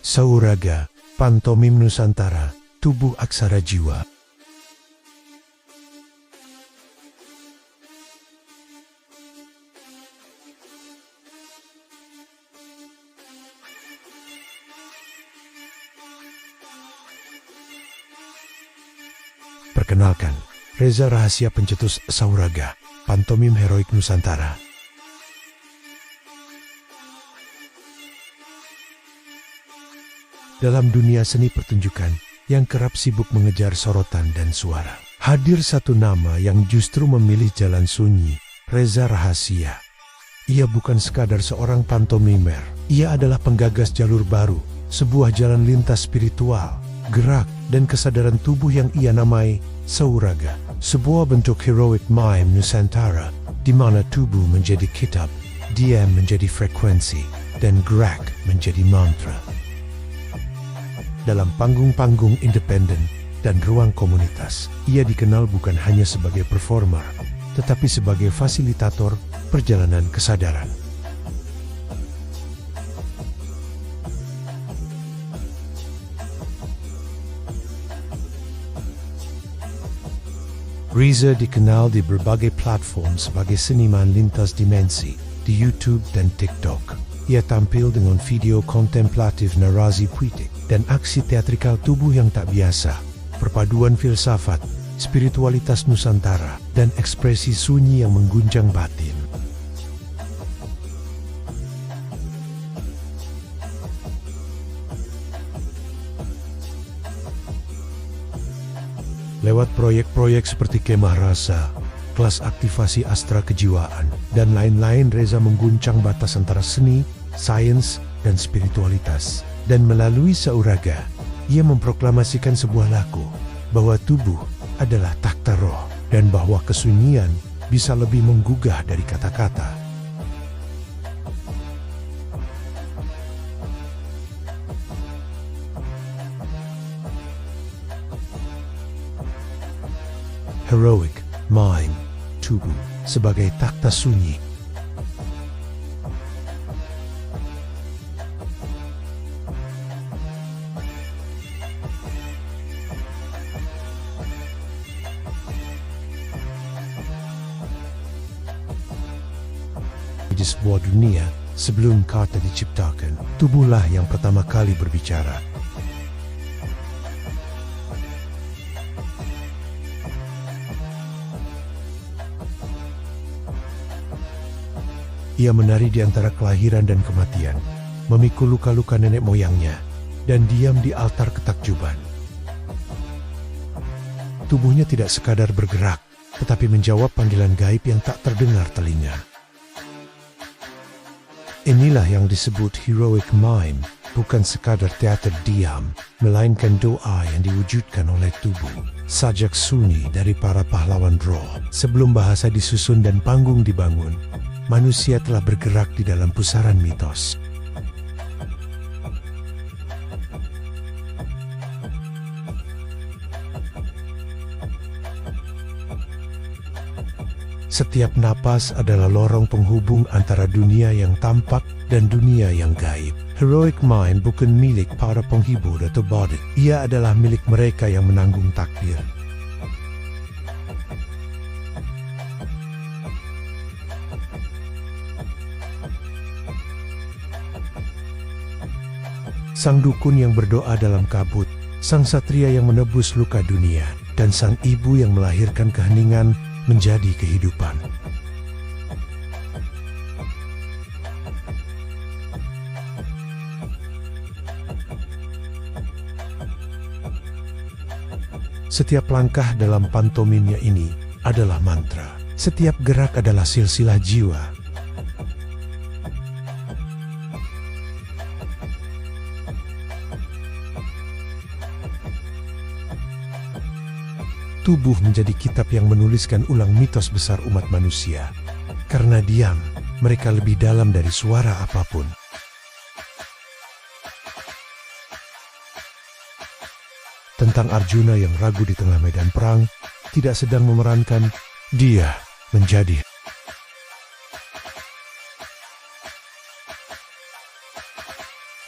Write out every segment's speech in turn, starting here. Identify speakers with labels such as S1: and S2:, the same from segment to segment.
S1: Sauraga, Pantomim Nusantara, Tubuh Aksara Jiwa. Perkenalkan, Reza Rahasia pencetus Sauraga, Pantomim Heroik Nusantara. Dalam dunia seni pertunjukan yang kerap sibuk mengejar sorotan dan suara, hadir satu nama yang justru memilih jalan sunyi, Reza Rahasia. Ia bukan sekadar seorang pantomimer, ia adalah penggagas jalur baru, sebuah jalan lintas spiritual, gerak, dan kesadaran tubuh yang ia namai Sauraga, sebuah bentuk heroic mime Nusantara, di mana tubuh menjadi kitab, diam menjadi frekuensi, dan gerak menjadi mantra. Dalam panggung-panggung independen dan ruang komunitas, ia dikenal bukan hanya sebagai performer, tetapi sebagai fasilitator perjalanan kesadaran. Reza dikenal di berbagai platform sebagai seniman lintas dimensi di YouTube dan TikTok. Ia tampil dengan video kontemplatif narasi puitik dan aksi teatrikal tubuh yang tak biasa, perpaduan filsafat, spiritualitas Nusantara, dan ekspresi sunyi yang mengguncang batin. Lewat proyek-proyek seperti Kemah Rasa, kelas aktivasi astra kejiwaan, dan lain-lain, Reza mengguncang batas antara seni, sains, dan spiritualitas. Dan melalui Sauraga, ia memproklamasikan sebuah laku, bahwa tubuh adalah takhta roh, dan bahwa kesunyian bisa lebih menggugah dari kata-kata. Heroic mime, tubuh sebagai takhta sunyi. Di sebuah dunia, sebelum kata diciptakan, tubuhlah yang pertama kali berbicara. Ia menari di antara kelahiran dan kematian, memikul luka-luka nenek moyangnya, dan diam di altar ketakjuban. Tubuhnya tidak sekadar bergerak, tetapi menjawab panggilan gaib yang tak terdengar telinga. Inilah yang disebut heroic mime, bukan sekadar teater diam, melainkan doa yang diwujudkan oleh tubuh. Sajak sunyi dari para pahlawan roh. Sebelum bahasa disusun dan panggung dibangun, manusia telah bergerak di dalam pusaran mitos. Setiap napas adalah lorong penghubung antara dunia yang tampak dan dunia yang gaib. Heroic mime bukan milik para penghibur atau badut. Ia adalah milik mereka yang menanggung takdir. Sang dukun yang berdoa dalam kabut, sang satria yang menebus luka dunia, dan sang ibu yang melahirkan keheningan menjadi kehidupan. Setiap langkah dalam pantomimnya ini adalah mantra. Setiap gerak adalah silsilah jiwa. Tubuh menjadi kitab yang menuliskan ulang mitos besar umat manusia. Karena diam, mereka lebih dalam dari suara apapun. Tentang Arjuna yang ragu di tengah medan perang, tidak sedang memerankan, dia menjadi.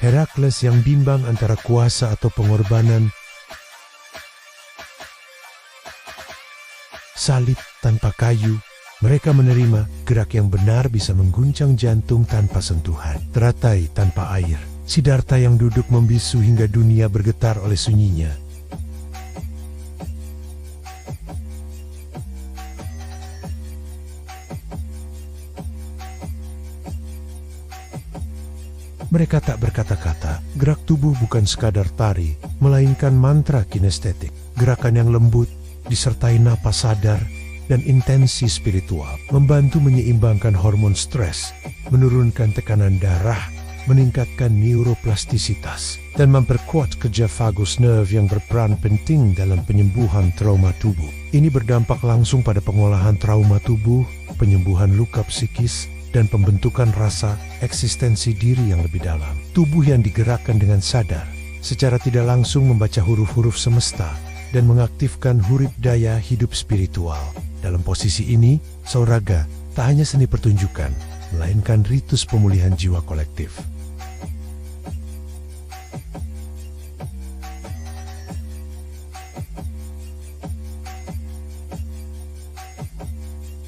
S1: Herakles yang bimbang antara kuasa atau pengorbanan. Salib tanpa kayu. Mereka menerima gerak yang benar bisa mengguncang jantung tanpa sentuhan. Teratai tanpa air. Siddhartha yang duduk membisu hingga dunia bergetar oleh sunyinya. Mereka tak berkata-kata. Gerak tubuh bukan sekadar tari, melainkan mantra kinestetik. Gerakan yang lembut, disertai napas sadar, dan intensi spiritual, membantu menyeimbangkan hormon stres, menurunkan tekanan darah, meningkatkan neuroplastisitas, dan memperkuat kerja vagus nerve yang berperan penting dalam penyembuhan trauma tubuh. Ini berdampak langsung pada pengolahan trauma tubuh, penyembuhan luka psikis, dan pembentukan rasa eksistensi diri yang lebih dalam. Tubuh yang digerakkan dengan sadar, secara tidak langsung membaca huruf-huruf semesta, dan mengaktifkan huruf daya hidup spiritual. Dalam posisi ini, sauraga tak hanya seni pertunjukan, melainkan ritus pemulihan jiwa kolektif.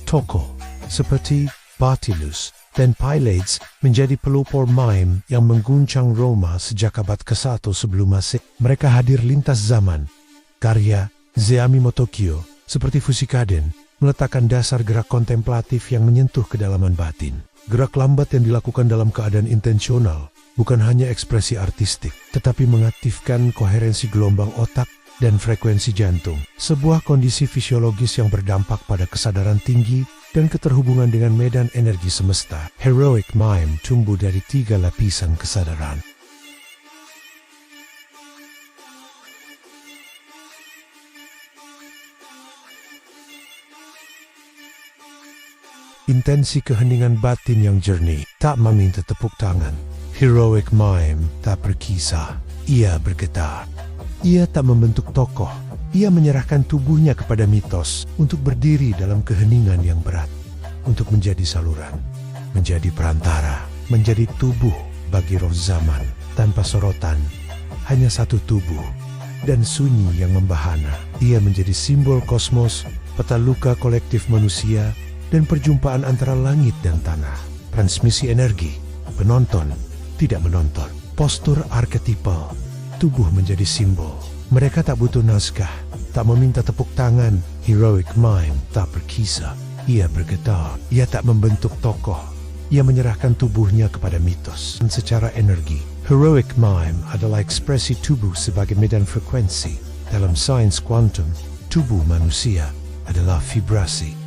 S1: Tokoh seperti Bartillus dan Pylades menjadi pelopor mime yang mengguncang Roma sejak abad ke-1 sebelum Masehi. Mereka hadir lintas zaman. Karya Zeami Motokyo seperti Fusikaden meletakkan dasar gerak kontemplatif yang menyentuh kedalaman batin. Gerak lambat yang dilakukan dalam keadaan intensional bukan hanya ekspresi artistik, tetapi mengaktifkan koherensi gelombang otak dan frekuensi jantung. Sebuah kondisi fisiologis yang berdampak pada kesadaran tinggi dan keterhubungan dengan medan energi semesta. Heroic mime tumbuh dari 3 lapisan kesadaran. Intensi keheningan batin yang jernih, tak meminta tepuk tangan. Heroic mime tak berkisah, ia bergetar. Ia tak membentuk tokoh, ia menyerahkan tubuhnya kepada mitos untuk berdiri dalam keheningan yang berat, untuk menjadi saluran, menjadi perantara, menjadi tubuh bagi roh zaman. Tanpa sorotan, hanya satu tubuh dan sunyi yang membahana. Ia menjadi simbol kosmos, peta luka kolektif manusia, dan perjumpaan antara langit dan tanah. Transmisi energi, penonton, tidak menonton. Postur arketipal, tubuh menjadi simbol. Mereka tak butuh naskah, tak meminta tepuk tangan. Heroic mime tak berkisah, ia bergetar. Ia tak membentuk tokoh, ia menyerahkan tubuhnya kepada mitos. Dan secara energi, heroic mime adalah ekspresi tubuh sebagai medan frekuensi. Dalam sains kuantum, tubuh manusia adalah vibrasi.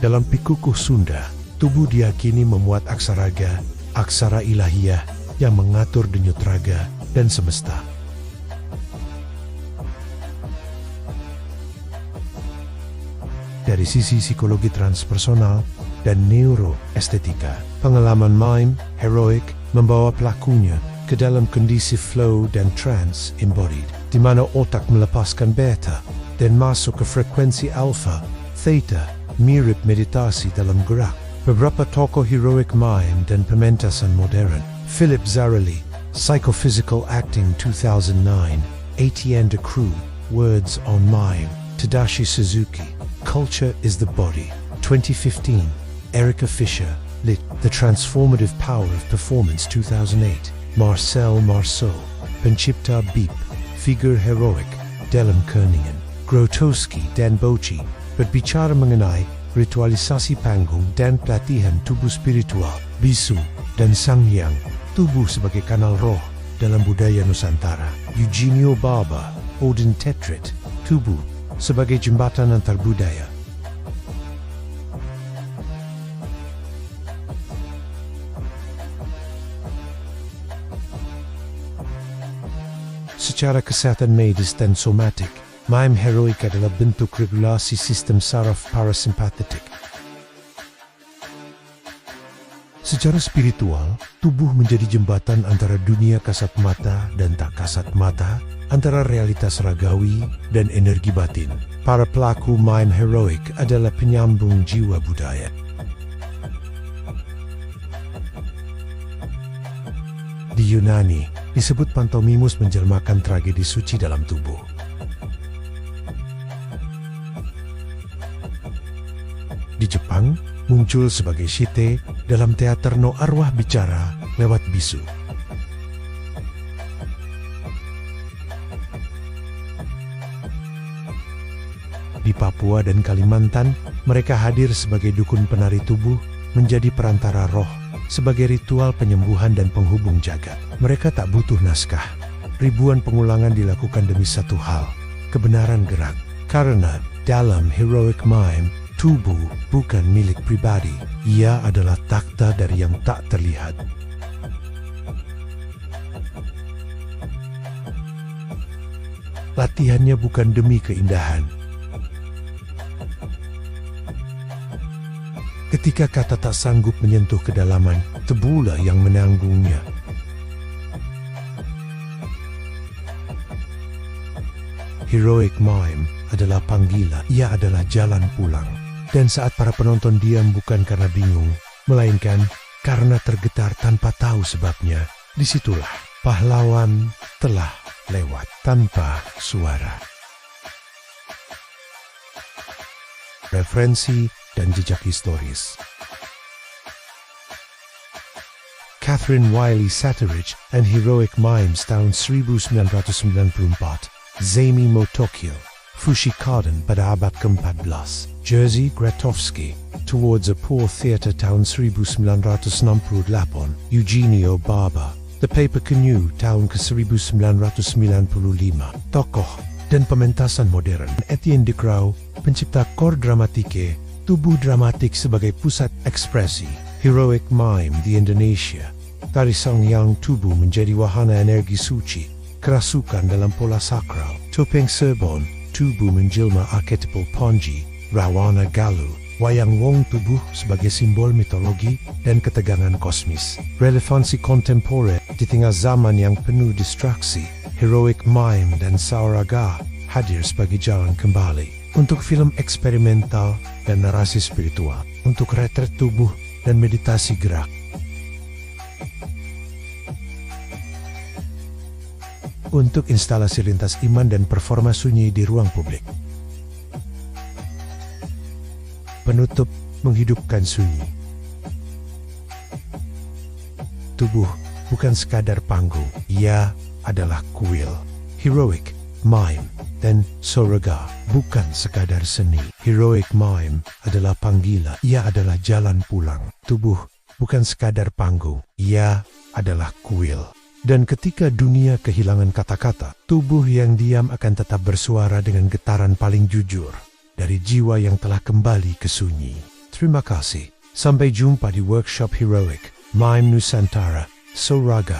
S1: Dalam pikukuh Sunda, tubuh diyakini memuat aksaraga, aksara ilahiyah yang mengatur denyut raga dan semesta. Dari sisi psikologi transpersonal dan neuroestetika, pengalaman mime, heroic, membawa pelakunya ke dalam kondisi flow dan trance embodied, di mana otak melepaskan beta dan masuk ke frekuensi alpha, theta, mirip meditasi dalam gerak. Beberapa tokoh heroic mime dan pementasan modern. Philip Zarelli, Psychophysical Acting 2009. Etienne de Croo, Words on Mime. Tadashi Suzuki, Culture is the Body. 2015. Erica Fisher, Lit. The Transformative Power of Performance 2008. Marcel Marceau, Pencipta Beep, Figure Heroic, Delem Kerningen. Grotowski dan Bochi, berbicara mengenai ritualisasi panggung dan pelatihan tubuh spiritual, bisu, dan Sanghyang, tubuh sebagai kanal roh dalam budaya Nusantara. Eugenio Barba, Odin Tetrit, tubuh sebagai jembatan antar budaya. Secara kesehatan medis dan somatik, mime heroik adalah bentuk regulasi sistem saraf parasimpatetik. Secara spiritual, tubuh menjadi jembatan antara dunia kasat mata dan tak kasat mata, antara realitas ragawi dan energi batin. Para pelaku mime heroik adalah penyambung jiwa budaya. Yunani, disebut pantomimus menjelmakan tragedi suci dalam tubuh. Di Jepang, muncul sebagai shite dalam teater no arwah bicara lewat bisu. Di Papua dan Kalimantan, mereka hadir sebagai dukun penari tubuh, menjadi perantara roh, sebagai ritual penyembuhan dan penghubung jagat. Mereka tak butuh naskah. Ribuan pengulangan dilakukan demi satu hal, kebenaran gerak. Karena dalam heroic mime, tubuh bukan milik pribadi. Ia adalah takhta dari yang tak terlihat. Latihannya bukan demi keindahan. Ketika kata tak sanggup menyentuh kedalaman, tebulah yang menanggungnya. Heroic mime adalah panggilan, ia adalah jalan pulang. Dan saat para penonton diam bukan karena bingung, melainkan karena tergetar tanpa tahu sebabnya, disitulah pahlawan telah lewat tanpa suara. Referensi dan jejak historis. Catherine Wiley Satteridge and Heroic Mimes tahun 1994. Zami Motokyo, Fushikaden pada abad ke-14. Jerzy Gratowski, Towards a Poor Theatre tahun 1968. Eugenio Barba, The Paper Canoe tahun ke-1995. Tokoh dan pementasan modern. Etienne de Crau, pencipta Cor Dramatike, tubuh dramatik sebagai pusat ekspresi. Heroic mime di Indonesia. Tari Songyang tubuh menjadi wahana energi suci, kerasukan dalam pola sakral. Topeng Serbon, tubuh menjelma arketipal Ponji, Rawana Galuh. Wayang wong tubuh sebagai simbol mitologi dan ketegangan kosmis. Relevansi kontemporer di tengah zaman yang penuh distraksi. Heroic mime dan sauraga hadir sebagai jalan kembali. Untuk film eksperimental dan narasi spiritual. Untuk retret tubuh dan meditasi gerak. Untuk instalasi lintas iman dan performa sunyi di ruang publik. Penutup menghidupkan sunyi. Tubuh bukan sekadar panggung, ia adalah kuil. Heroic, mime, dan sauraga bukan sekadar seni. Heroic mime adalah panggilan, ia adalah jalan pulang. Tubuh bukan sekadar panggung, ia adalah kuil. Dan ketika dunia kehilangan kata-kata, tubuh yang diam akan tetap bersuara dengan getaran paling jujur dari jiwa yang telah kembali ke sunyi. Terima kasih. Sampai jumpa di workshop Heroic Mime Nusantara, Sauraga.